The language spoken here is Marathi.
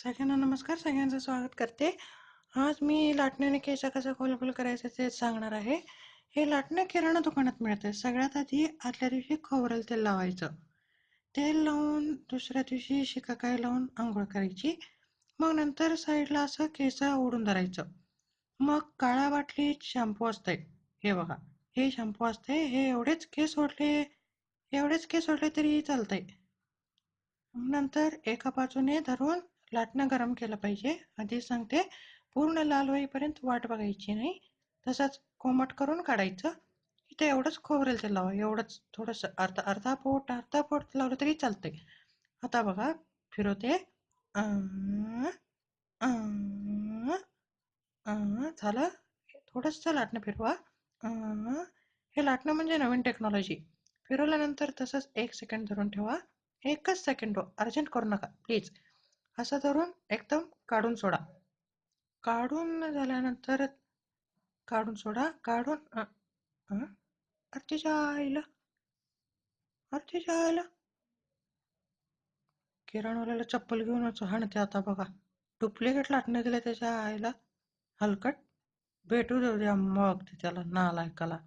सगळ्यांना नमस्कार. सगळ्यांचं स्वागत करते. आज मी लाटण्याने केस कसं खोलगोल करायचं तेच सांगणार आहे. हे लाटणं किराणा दुकानात मिळतं. सगळ्यात आधी आदल्या दिवशी खोबरेल तेल लावायचं. तेल लावून दुसऱ्या दिवशी शिकाकाई लावून अंघोळ करायची. मग नंतर साईडला असं केस ओढून धरायचं. मग काळ्या बाटलीत शॅम्पू असतंय. हे बघा, हे शॅम्पू असते. हे एवढेच केस ओढले तरी चालतंय. नंतर एका बाजूने धरून लाटणं गरम केलं पाहिजे. आधी सांगते, पूर्ण लाल होईपर्यंत वाट बघायची नाही. तसंच कोमट करून काढायचं. इथे एवढंच खोबरेल तेल लावा. एवढंच थोडंसं अर्धा पोट लावलं तरी चालतंय. आता बघा, फिरवते. अं, अं, झालं. थोडंसं लाटणं फिरवा. हे लाटणं म्हणजे नवीन टेक्नॉलॉजी. फिरवल्यानंतर तसंच 1 सेकंड धरून ठेवा. 1च सेकंड हो, अर्जंट करू नका प्लीज. असं धरून एकदम काढून सोडा. काढून झाल्यानंतर काढून सोडा. आरतीच्या आईला आरतीच्या आईला किराणवाल्याला चप्पल घेऊनच हाणते आता बघा. डुप्लिकेट लाटणं दिलं त्याच्या आईला. हलकट. भेटू देऊ द्या मग ते त्याला नालायकाला.